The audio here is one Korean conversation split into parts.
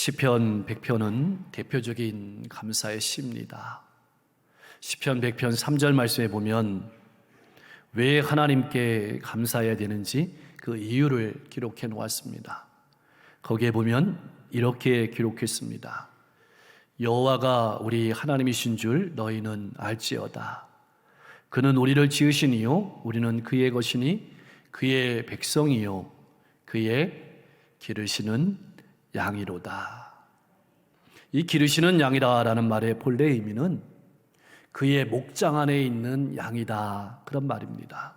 시편 100편은 대표적인 감사의 시입니다. 시편 100편 3절 말씀에 보면 왜 하나님께 감사해야 되는지 그 이유를 기록해 놓았습니다. 거기에 보면 이렇게 기록했습니다. 여호와가 우리 하나님이신 줄 너희는 알지어다. 그는 우리를 지으시니요 우리는 그의 것이니 그의 백성이요 그의 기르시는 양이로다. 이 기르시는 양이라라는 말의 본래 의미는 그의 목장 안에 있는 양이다, 그런 말입니다.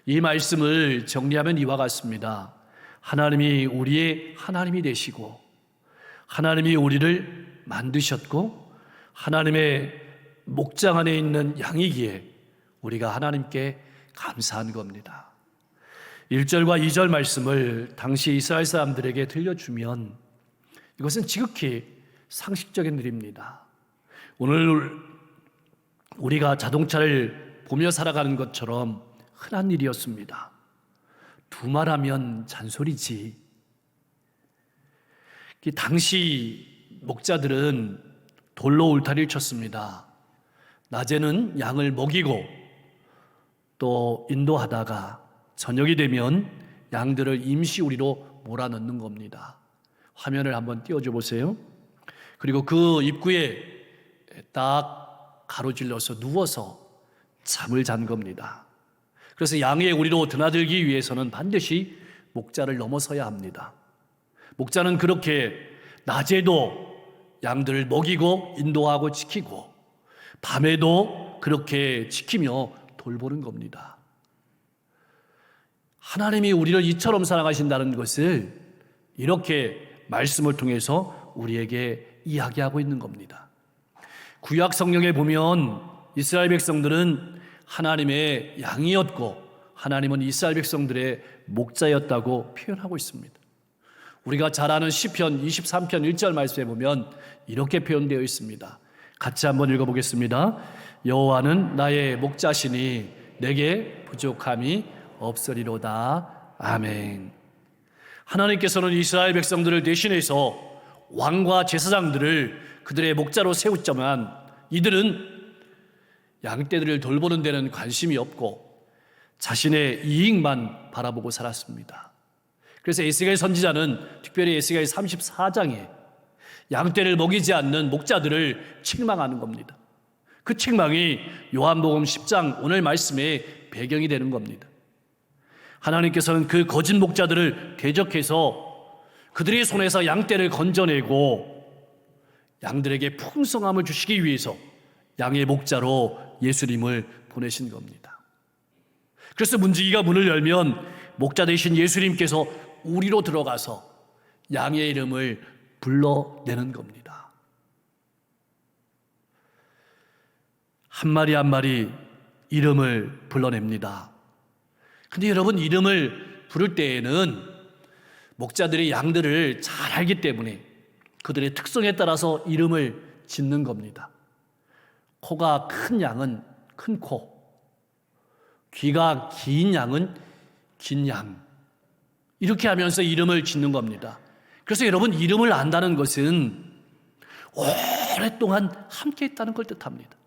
이 말씀을 정리하면 이와 같습니다. 하나님이 우리의 하나님이 되시고 하나님이 우리를 만드셨고 하나님의 목장 안에 있는 양이기에 우리가 하나님께 감사한 겁니다. 1절과 2절 말씀을 당시 이스라엘 사람들에게 들려주면 이것은 지극히 상식적인 일입니다. 오늘 우리가 자동차를 보며 살아가는 것처럼 흔한 일이었습니다. 두말하면 잔소리지. 당시 목자들은 돌로 울타리를 쳤습니다. 낮에는 양을 먹이고 또 인도하다가 저녁이 되면 양들을 임시우리로 몰아넣는 겁니다. 화면을 한번 띄워줘 보세요. 그리고 그 입구에 딱 가로질러서 누워서 잠을 잔 겁니다. 그래서 양의 우리로 드나들기 위해서는 반드시 목자를 넘어서야 합니다. 목자는 그렇게 낮에도 양들을 먹이고 인도하고 지키고 밤에도 그렇게 지키며 돌보는 겁니다. 하나님이 우리를 이처럼 사랑하신다는 것을 이렇게 말씀을 통해서 우리에게 이야기하고 있는 겁니다. 구약 성경에 보면 이스라엘 백성들은 하나님의 양이었고 하나님은 이스라엘 백성들의 목자였다고 표현하고 있습니다. 우리가 잘 아는 시편 23편 1절 말씀에 보면 이렇게 표현되어 있습니다. 같이 한번 읽어보겠습니다. 여호와는 나의 목자시니 내게 부족함이 없으리로다. 아멘. 하나님께서는 이스라엘 백성들을 대신해서 왕과 제사장들을 그들의 목자로 세웠지만 이들은 양떼들을 돌보는 데는 관심이 없고 자신의 이익만 바라보고 살았습니다. 그래서 에스겔 선지자는 특별히 에스겔 34장에 양떼를 먹이지 않는 목자들을 책망하는 겁니다. 그 책망이 요한복음 10장 오늘 말씀의 배경이 되는 겁니다. 하나님께서는 그 거짓 목자들을 대적해서 그들의 손에서 양떼를 건져내고 양들에게 풍성함을 주시기 위해서 양의 목자로 예수님을 보내신 겁니다. 그래서 문지기가 문을 열면 목자 되신 예수님께서 우리로 들어가서 양의 이름을 불러내는 겁니다. 한 마리 한 마리 이름을 불러냅니다. 근데 여러분, 이름을 부를 때에는 목자들이 양들을 잘 알기 때문에 그들의 특성에 따라서 이름을 짓는 겁니다. 코가 큰 양은 큰 코, 귀가 긴 양은 긴 양, 이렇게 하면서 이름을 짓는 겁니다. 그래서 여러분, 이름을 안다는 것은 오랫동안 함께 있다는 걸 뜻합니다.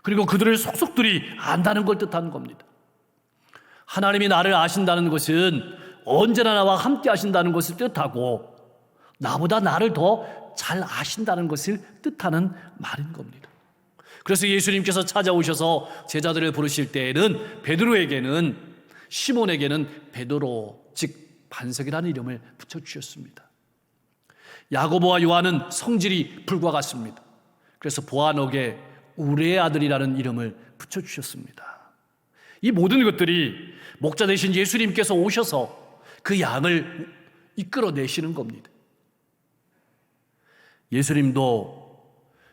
그리고 그들을 속속들이 안다는 걸 뜻하는 겁니다. 하나님이 나를 아신다는 것은 언제나 나와 함께 하신다는 것을 뜻하고 나보다 나를 더 잘 아신다는 것을 뜻하는 말인 겁니다. 그래서 예수님께서 찾아오셔서 제자들을 부르실 때에는 베드로에게는, 시몬에게는 베드로, 즉 반석이라는 이름을 붙여주셨습니다. 야고보와 요한은 성질이 불과 같습니다. 그래서 보아녹에 우레의 아들이라는 이름을 붙여주셨습니다. 이 모든 것들이 목자 되신 예수님께서 오셔서 그 양을 이끌어내시는 겁니다. 예수님도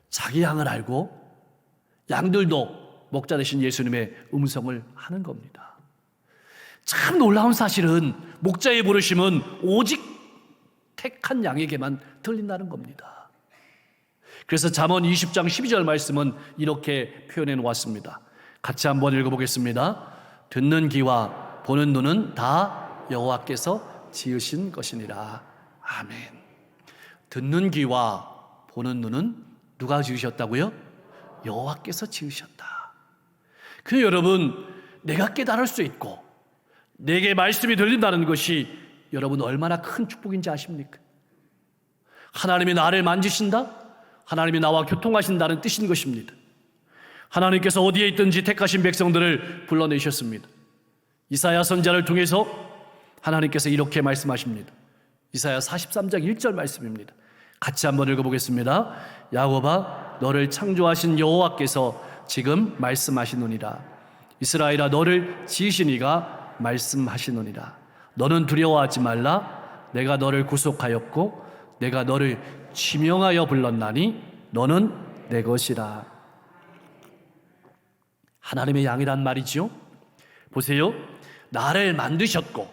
자기 양을 알고 양들도 목자 되신 예수님의 음성을 하는 겁니다. 참 놀라운 사실은 목자의 부르심은 오직 택한 양에게만 들린다는 겁니다. 그래서 잠언 20장 12절 말씀은 이렇게 표현해 놓았습니다. 같이 한번 읽어보겠습니다. 듣는 귀와 보는 눈은 다 여호와께서 지으신 것이니라. 아멘. 듣는 귀와 보는 눈은 누가 지으셨다고요? 여호와께서 지으셨다. 그 여러분, 내가 깨달을 수 있고 내게 말씀이 들린다는 것이 여러분 얼마나 큰 축복인지 아십니까? 하나님이 나를 만지신다? 하나님이 나와 교통하신다는 뜻인 것입니다. 하나님께서 어디에 있든지 택하신 백성들을 불러내셨습니다. 이사야 선지자를 통해서 하나님께서 이렇게 말씀하십니다. 이사야 43장 1절 말씀입니다. 같이 한번 읽어보겠습니다. 야곱아, 너를 창조하신 여호와께서 지금 말씀하시노니라. 이스라엘아, 너를 지으신 이가 말씀하시노니라. 너는 두려워하지 말라. 내가 너를 구속하였고 내가 너를 지명하여 불렀나니 너는 내 것이라. 하나님의 양이란 말이죠. 보세요. 나를 만드셨고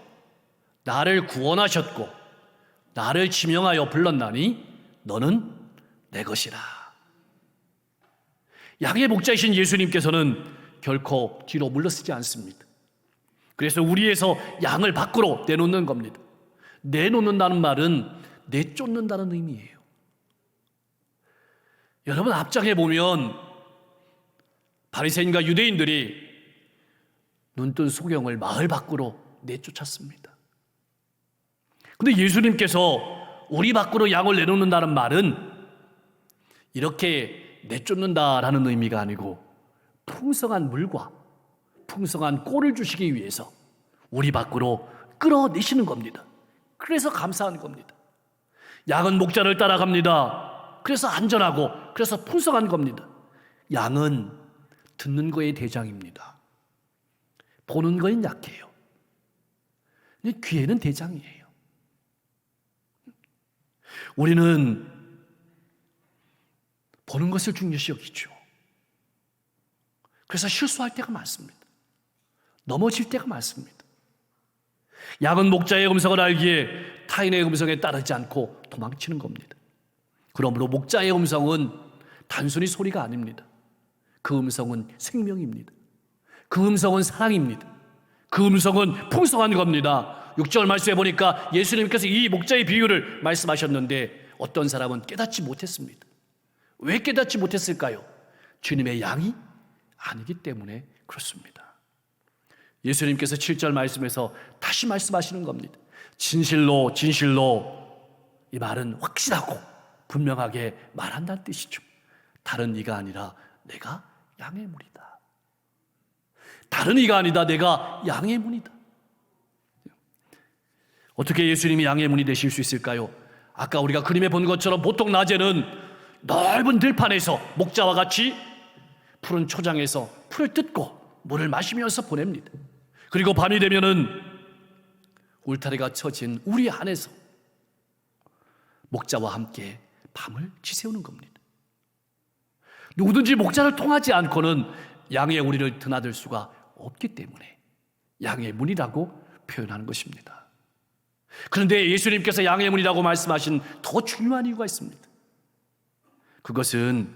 나를 구원하셨고 나를 지명하여 불렀나니 너는 내 것이라. 양의 목자이신 예수님께서는 결코 뒤로 물러서지 않습니다. 그래서 우리에서 양을 밖으로 내놓는 겁니다. 내놓는다는 말은 내쫓는다는 의미예요. 여러분, 앞장에 보면 바리새인과 유대인들이 눈뜬 소경을 마을 밖으로 내쫓았습니다. 근데 예수님께서 우리 밖으로 양을 내놓는다는 말은 이렇게 내쫓는다라는 의미가 아니고 풍성한 물과 풍성한 꼴을 주시기 위해서 우리 밖으로 끌어내시는 겁니다. 그래서 감사한 겁니다. 양은 목자를 따라갑니다. 그래서 안전하고 그래서 풍성한 겁니다. 양은 듣는 거에 대장입니다. 보는 거엔 약해요. 근데 귀에는 대장이에요. 우리는 보는 것을 중요시 여기죠. 그래서 실수할 때가 많습니다. 넘어질 때가 많습니다. 양은 목자의 음성을 알기에 타인의 음성에 따르지 않고 도망치는 겁니다. 그러므로 목자의 음성은 단순히 소리가 아닙니다. 그 음성은 생명입니다. 그 음성은 사랑입니다. 그 음성은 풍성한 겁니다. 6절 말씀에 보니까 예수님께서 이 목자의 비유를 말씀하셨는데 어떤 사람은 깨닫지 못했습니다. 왜 깨닫지 못했을까요? 주님의 양이 아니기 때문에 그렇습니다. 예수님께서 7절 말씀에서 다시 말씀하시는 겁니다. 진실로 진실로, 이 말은 확실하고 분명하게 말한다는 뜻이죠. 다른 이가 아니라 내가 양의 문이다. 다른 이가 아니다. 내가 양의 문이다. 어떻게 예수님이 양의 문이 되실 수 있을까요? 아까 우리가 그림에 본 것처럼 보통 낮에는 넓은 들판에서 목자와 같이 푸른 초장에서 풀을 뜯고 물을 마시면서 보냅니다. 그리고 밤이 되면은 울타리가 쳐진 우리 안에서 목자와 함께 밤을 지새우는 겁니다. 누구든지 목자를 통하지 않고는 양의 우리를 드나들 수가 없기 때문에 양의 문이라고 표현하는 것입니다. 그런데 예수님께서 양의 문이라고 말씀하신 더 중요한 이유가 있습니다. 그것은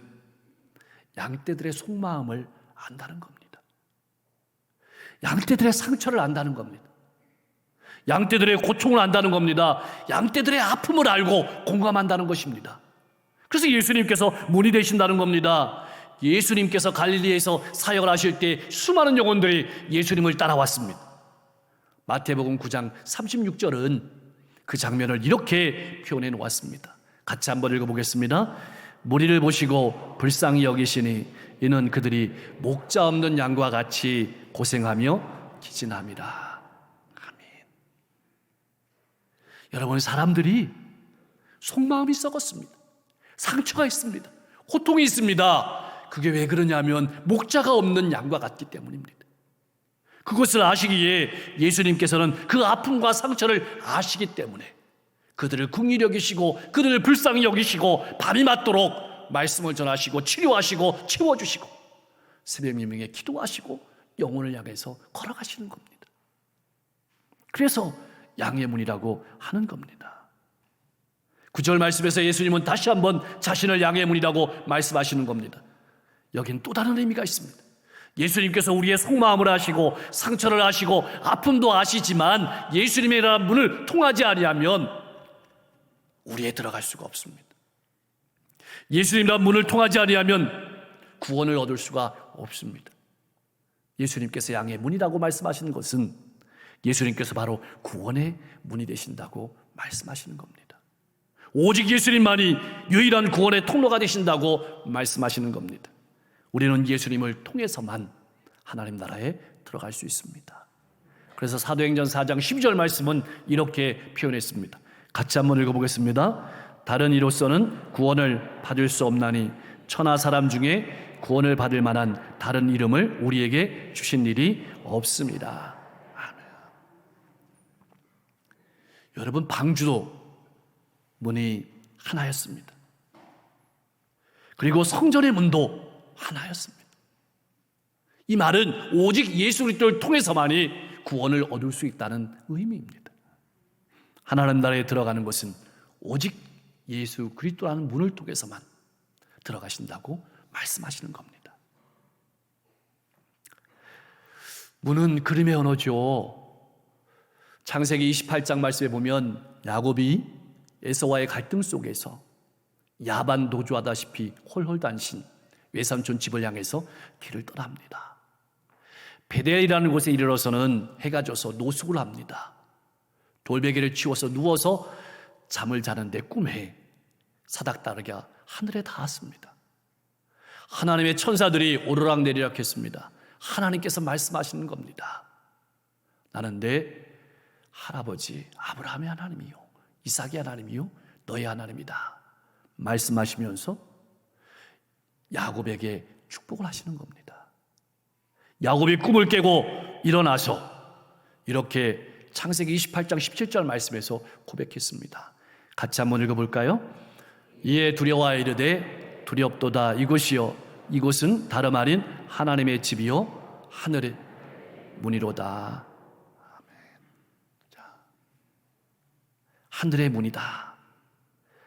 양떼들의 속마음을 안다는 겁니다. 양떼들의 상처를 안다는 겁니다. 양떼들의 고통을 안다는 겁니다. 양떼들의 아픔을 알고 공감한다는 것입니다. 그래서 예수님께서 문이 되신다는 겁니다. 예수님께서 갈릴리에서 사역을 하실 때 수많은 영혼들이 예수님을 따라왔습니다. 마태복음 9장 36절은 그 장면을 이렇게 표현해 놓았습니다. 같이 한번 읽어보겠습니다. 무리를 보시고 불쌍히 여기시니 이는 그들이 목자 없는 양과 같이 고생하며 기진함이라. 아멘. 여러분, 사람들이 속마음이 썩었습니다. 상처가 있습니다. 고통이 있습니다. 그게 왜 그러냐면 목자가 없는 양과 같기 때문입니다. 그것을 아시기에 예수님께서는 그 아픔과 상처를 아시기 때문에 그들을 긍휼히 여기시고 그들을 불쌍히 여기시고 밤이 맞도록 말씀을 전하시고 치료하시고 채워주시고 새벽미명에 기도하시고 영혼을 향해서 걸어가시는 겁니다. 그래서 양의 문이라고 하는 겁니다. 9절 말씀에서 예수님은 다시 한번 자신을 양의 문이라고 말씀하시는 겁니다. 여긴 또 다른 의미가 있습니다. 예수님께서 우리의 속마음을 아시고 상처를 아시고 아픔도 아시지만 예수님이라는 문을 통하지 아니하면 우리에 들어갈 수가 없습니다. 예수님이란 문을 통하지 아니하면 구원을 얻을 수가 없습니다. 예수님께서 양의 문이라고 말씀하시는 것은 예수님께서 바로 구원의 문이 되신다고 말씀하시는 겁니다. 오직 예수님만이 유일한 구원의 통로가 되신다고 말씀하시는 겁니다. 우리는 예수님을 통해서만 하나님 나라에 들어갈 수 있습니다. 그래서 사도행전 4장 12절 말씀은 이렇게 표현했습니다. 같이 한번 읽어보겠습니다. 다른 이로서는 구원을 받을 수 없나니 천하 사람 중에 구원을 받을 만한 다른 이름을 우리에게 주신 일이 없습니다. 아멘. 여러분, 방주도 문이 하나였습니다. 그리고 성전의 문도 하나였습니다. 이 말은 오직 예수 그리스도를 통해서만이 구원을 얻을 수 있다는 의미입니다. 하나님 나라에 들어가는 것은 오직 예수 그리스도라는 문을 통해서만 들어가신다고 말씀하시는 겁니다. 문은 그림의 언어죠. 창세기 28장 말씀에 보면 야곱이 에서와의 갈등 속에서 야반 도주하다시피 홀홀단신 외삼촌 집을 향해서 길을 떠납니다. 베델이라는 곳에 이르러서는 해가 져서 노숙을 합니다. 돌베개를 치워서 누워서 잠을 자는데 꿈에 사닥다르게 하늘에 닿았습니다. 하나님의 천사들이 오르락내리락 했습니다. 하나님께서 말씀하시는 겁니다. 나는 내 할아버지 아브라함의 하나님이요 이삭의 하나님이요 너의 하나님이다 말씀하시면서 야곱에게 축복을 하시는 겁니다. 야곱이 꿈을 깨고 일어나서 이렇게 창세기 28장 17절 말씀에서 고백했습니다. 같이 한번 읽어볼까요? 이에 두려워하여 이르되 두렵도다 이곳이요 이곳은 다름 아닌 하나님의 집이요 하늘의 문이로다. 아멘. 자, 하늘의 문이다.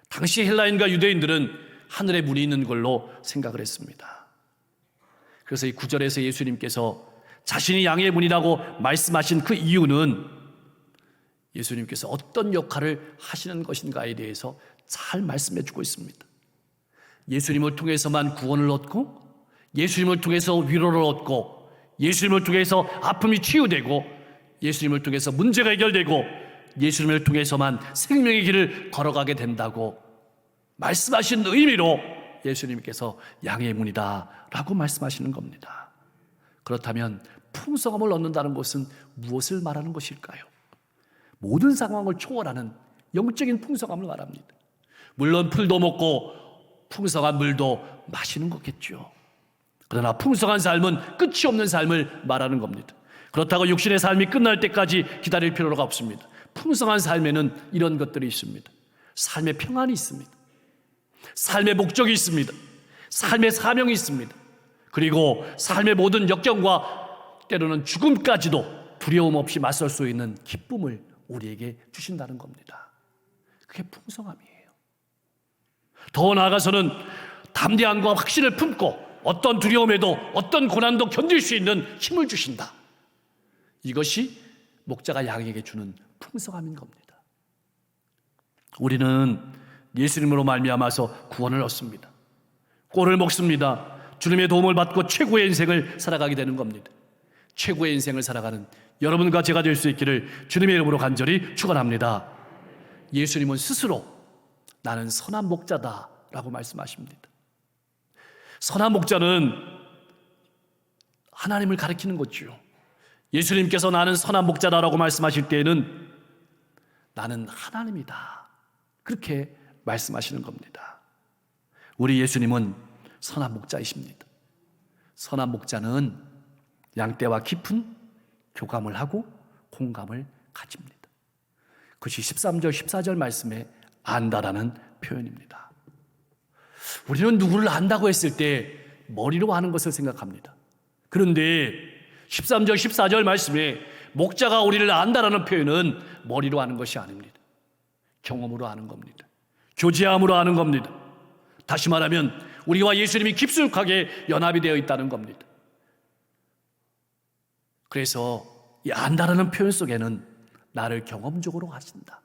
당시 헬라인과 유대인들은 하늘의 문이 있는 걸로 생각을 했습니다. 그래서 이 9절에서 예수님께서 자신이 양의 문이라고 말씀하신 그 이유는 예수님께서 어떤 역할을 하시는 것인가에 대해서 잘 말씀해 주고 있습니다. 예수님을 통해서만 구원을 얻고 예수님을 통해서 위로를 얻고 예수님을 통해서 아픔이 치유되고 예수님을 통해서 문제가 해결되고 예수님을 통해서만 생명의 길을 걸어가게 된다고 말씀하신 의미로 예수님께서 양의 문이다 라고 말씀하시는 겁니다. 그렇다면 풍성함을 얻는다는 것은 무엇을 말하는 것일까요? 모든 상황을 초월하는 영적인 풍성함을 말합니다. 물론 풀도 먹고 풍성한 물도 마시는 거겠죠. 그러나 풍성한 삶은 끝이 없는 삶을 말하는 겁니다. 그렇다고 육신의 삶이 끝날 때까지 기다릴 필요가 없습니다. 풍성한 삶에는 이런 것들이 있습니다. 삶의 평안이 있습니다. 삶의 목적이 있습니다. 삶의 사명이 있습니다. 그리고 삶의 모든 역경과 때로는 죽음까지도 두려움 없이 맞설 수 있는 기쁨을 우리에게 주신다는 겁니다. 그게 풍성함이에요. 더 나아가서는 담대함과 확신을 품고 어떤 두려움에도 어떤 고난도 견딜 수 있는 힘을 주신다. 이것이 목자가 양에게 주는 풍성함인 겁니다. 우리는 예수님으로 말미암아서 구원을 얻습니다. 꼴을 먹습니다. 주님의 도움을 받고 최고의 인생을 살아가게 되는 겁니다. 최고의 인생을 살아가는 여러분과 제가 될 수 있기를 주님의 이름으로 간절히 축원합니다. 예수님은 스스로 나는 선한 목자다 라고 말씀하십니다. 선한 목자는 하나님을 가리키는 거죠. 예수님께서 나는 선한 목자다라고 말씀하실 때에는 나는 하나님이다 그렇게 말씀하시는 겁니다. 우리 예수님은 선한 목자이십니다. 선한 목자는 양떼와 깊은 교감을 하고 공감을 가집니다. 그것이 13절 14절 말씀에 안다라는 표현입니다. 우리는 누구를 안다고 했을 때 머리로 아는 것을 생각합니다. 그런데 13절 14절 말씀에 목자가 우리를 안다라는 표현은 머리로 아는 것이 아닙니다. 경험으로 아는 겁니다. 교제함으로 아는 겁니다. 다시 말하면 우리와 예수님이 깊숙하게 연합이 되어 있다는 겁니다. 그래서 이 안다라는 표현 속에는 나를 경험적으로 하신다.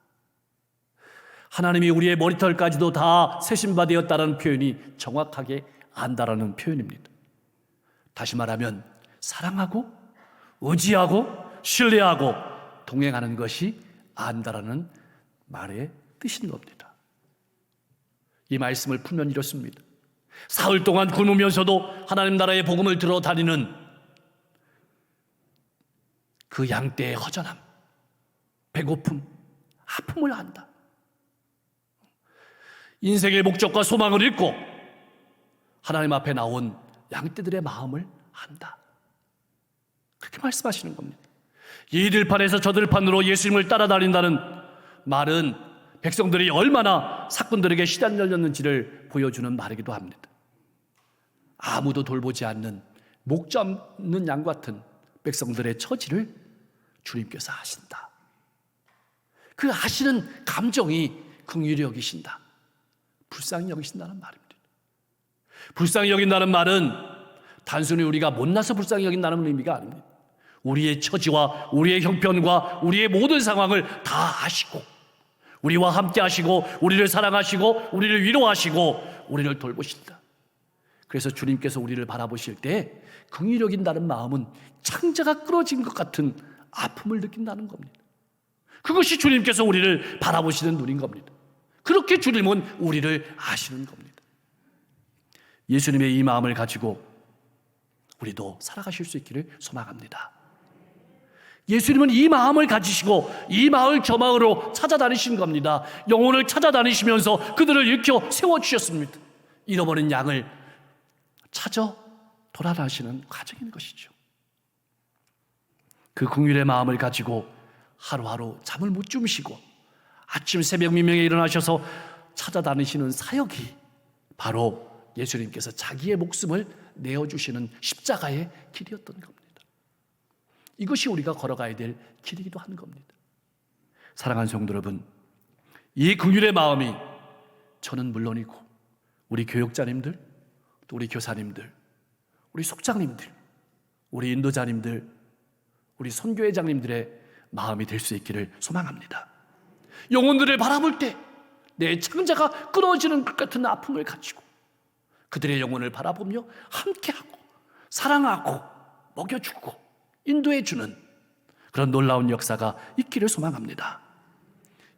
하나님이 우리의 머리털까지도 다 세신 바 되었다는 표현이 정확하게 안다라는 표현입니다. 다시 말하면 사랑하고 의지하고 신뢰하고 동행하는 것이 안다라는 말의 뜻인 겁니다. 이 말씀을 풀면 이렇습니다. 사흘 동안 굶으면서도 하나님 나라의 복음을 들어 다니는 그 양떼의 허전함, 배고픔, 아픔을 안다. 인생의 목적과 소망을 잃고 하나님 앞에 나온 양떼들의 마음을 안다. 그렇게 말씀하시는 겁니다. 이 들판에서 저 들판으로 예수님을 따라다닌다는 말은 백성들이 얼마나 사건들에게 시달렸는지를 보여주는 말이기도 합니다. 아무도 돌보지 않는 목자 없는 양 같은 백성들의 처지를 주님께서 아신다. 그 아시는 감정이 긍휼히 여기신다, 불쌍히 여기신다는 말입니다. 불쌍히 여긴다는 말은 단순히 우리가 못나서 불쌍히 여긴다는 의미가 아닙니다. 우리의 처지와 우리의 형편과 우리의 모든 상황을 다 아시고 우리와 함께 하시고 우리를 사랑하시고 우리를 위로하시고 우리를 돌보신다. 그래서 주님께서 우리를 바라보실 때 긍휼히 여긴다는 마음은 창자가 끊어진 것 같은 아픔을 느낀다는 겁니다. 그것이 주님께서 우리를 바라보시는 눈인 겁니다. 그렇게 주님은 우리를 아시는 겁니다. 예수님의 이 마음을 가지고 우리도 살아가실 수 있기를 소망합니다. 예수님은 이 마음을 가지시고 이 마을 저 마을로 찾아다니신 겁니다. 영혼을 찾아다니시면서 그들을 일으켜 세워주셨습니다. 잃어버린 양을 찾아 돌아다니시는 과정인 것이죠. 그 긍휼의 마음을 가지고 하루하루 잠을 못 주무시고 아침 새벽 미명에 일어나셔서 찾아다니시는 사역이 바로 예수님께서 자기의 목숨을 내어주시는 십자가의 길이었던 겁니다. 이것이 우리가 걸어가야 될 길이기도 한 겁니다. 사랑하는 성도 여러분, 이 긍휼의 마음이 저는 물론이고 우리 교역자님들, 또 우리 교사님들, 우리 속장님들, 우리 인도자님들, 우리 선교회장님들의 마음이 될 수 있기를 소망합니다. 영혼들을 바라볼 때 내 창자가 끊어지는 것 같은 아픔을 가지고 그들의 영혼을 바라보며 함께하고 사랑하고 먹여주고 인도해주는 그런 놀라운 역사가 있기를 소망합니다.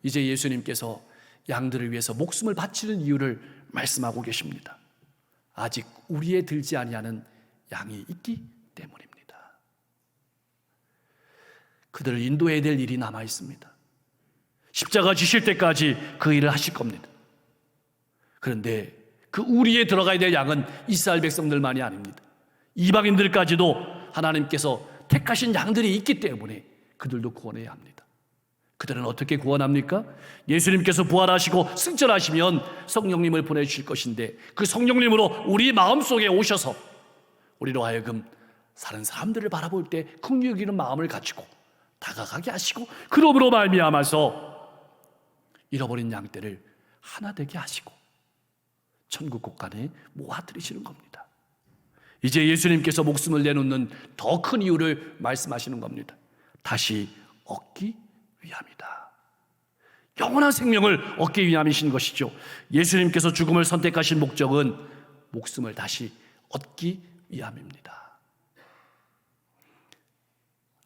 이제 예수님께서 양들을 위해서 목숨을 바치는 이유를 말씀하고 계십니다. 아직 우리에 들지 아니하는 양이 있기 때문입니다. 그들을 인도해야 될 일이 남아 있습니다. 십자가 지실 때까지 그 일을 하실 겁니다. 그런데 그 우리에 들어가야 될 양은 이스라엘 백성들만이 아닙니다. 이방인들까지도 하나님께서 택하신 양들이 있기 때문에 그들도 구원해야 합니다. 그들은 어떻게 구원합니까? 예수님께서 부활하시고 승천하시면 성령님을 보내주실 것인데 그 성령님으로 우리 마음속에 오셔서 우리로 하여금 다른 사람들을 바라볼 때 긍휼히 여기는 마음을 가지고 다가가게 하시고 그러므로 말미암아서 잃어버린 양떼를 하나 되게 하시고 천국 곳간에 모아들이시는 겁니다. 이제 예수님께서 목숨을 내놓는 더 큰 이유를 말씀하시는 겁니다. 다시 얻기 위함이다. 영원한 생명을 얻기 위함이신 것이죠. 예수님께서 죽음을 선택하신 목적은 목숨을 다시 얻기 위함입니다.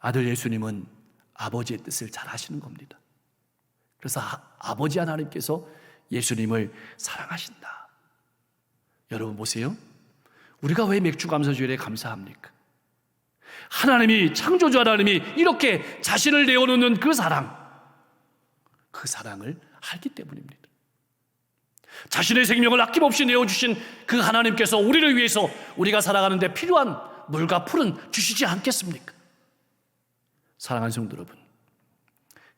아들 예수님은 아버지의 뜻을 잘 하시는 겁니다. 그래서 아버지 하나님께서 예수님을 사랑하신다. 여러분 보세요. 우리가 왜 맥주감사주일에 감사합니까? 하나님이, 창조주 하나님이 이렇게 자신을 내어놓는 그 사랑을 알기 때문입니다. 자신의 생명을 아낌없이 내어주신 그 하나님께서 우리를 위해서 우리가 살아가는데 필요한 물과 풀은 주시지 않겠습니까? 사랑하는 성도 여러분,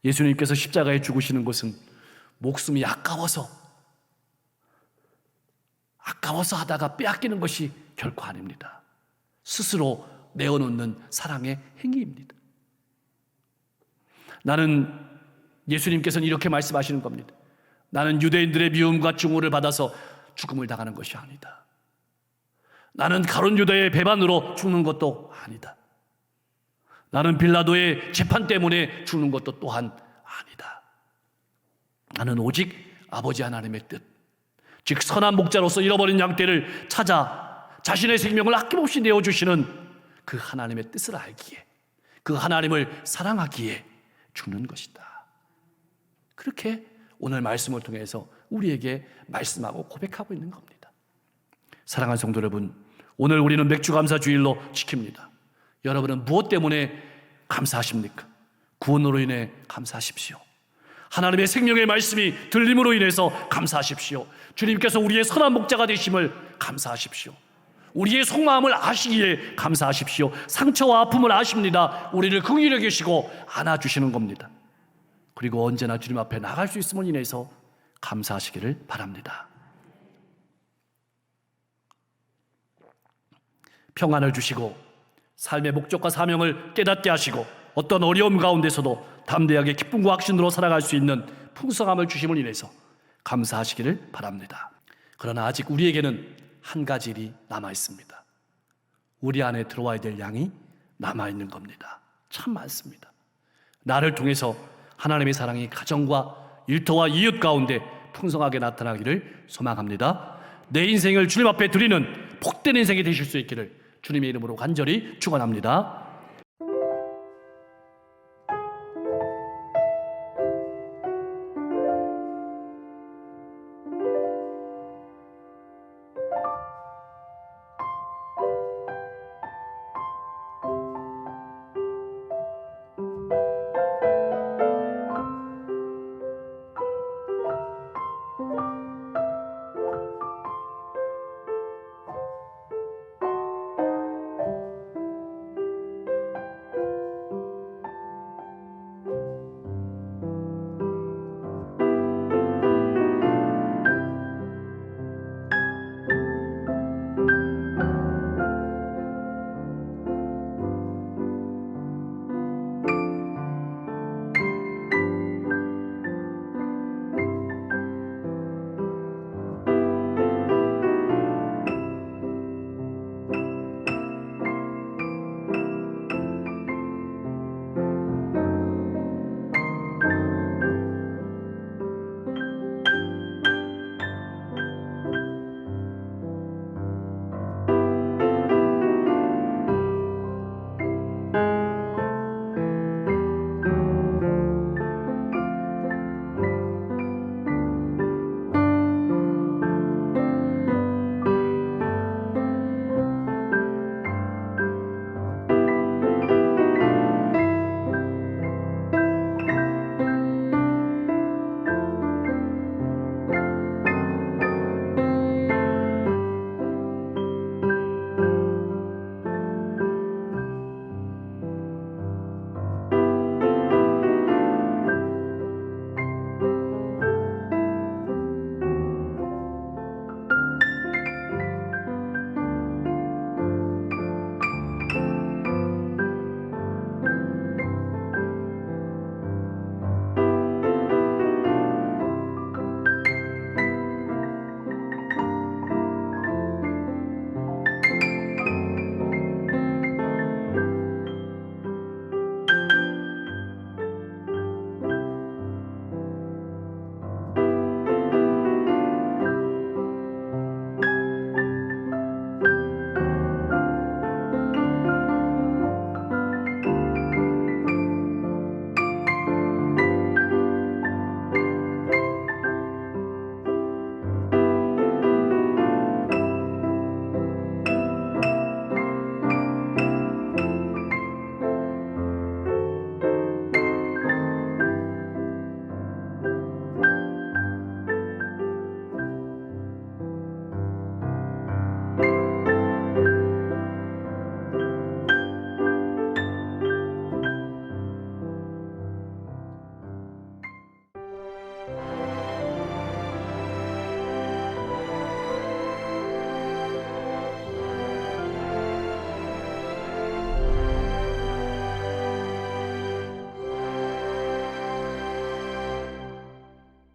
예수님께서 십자가에 죽으시는 것은 목숨이 아까워서 하다가 빼앗기는 것이 결코 아닙니다. 스스로 내어놓는 사랑의 행위입니다. 예수님께서는 이렇게 말씀하시는 겁니다. 나는 유대인들의 미움과 증오를 받아서 죽음을 당하는 것이 아니다. 나는 가룟 유다의 배반으로 죽는 것도 아니다. 나는 빌라도의 재판 때문에 죽는 것도 또한 아니다. 나는 오직 아버지 하나님의 뜻, 즉 선한 목자로서 잃어버린 양떼를 찾아 자신의 생명을 아낌없이 내어주시는 그 하나님의 뜻을 알기에, 그 하나님을 사랑하기에 죽는 것이다. 그렇게 오늘 말씀을 통해서 우리에게 말씀하고 고백하고 있는 겁니다. 사랑하는 성도 여러분, 오늘 우리는 맥주감사주일로 지킵니다. 여러분은 무엇 때문에 감사하십니까? 구원으로 인해 감사하십시오. 하나님의 생명의 말씀이 들림으로 인해서 감사하십시오. 주님께서 우리의 선한 목자가 되심을 감사하십시오. 우리의 속마음을 아시기에 감사하십시오. 상처와 아픔을 아십니다. 우리를 긍휼히 여기시고 안아주시는 겁니다. 그리고 언제나 주님 앞에 나갈 수 있음을 인해서 감사하시기를 바랍니다. 평안을 주시고 삶의 목적과 사명을 깨닫게 하시고 어떤 어려움 가운데서도 담대하게 기쁨과 확신으로 살아갈 수 있는 풍성함을 주심을 인해서 감사하시기를 바랍니다. 그러나 아직 우리에게는 한 가지 일이 남아 있습니다. 우리 안에 들어와야 될 양이 남아 있는 겁니다. 참 많습니다. 나를 통해서 하나님의 사랑이 가정과 일터와 이웃 가운데 풍성하게 나타나기를 소망합니다. 내 인생을 주님 앞에 드리는 복된 인생이 되실 수 있기를 주님의 이름으로 간절히 축원합니다.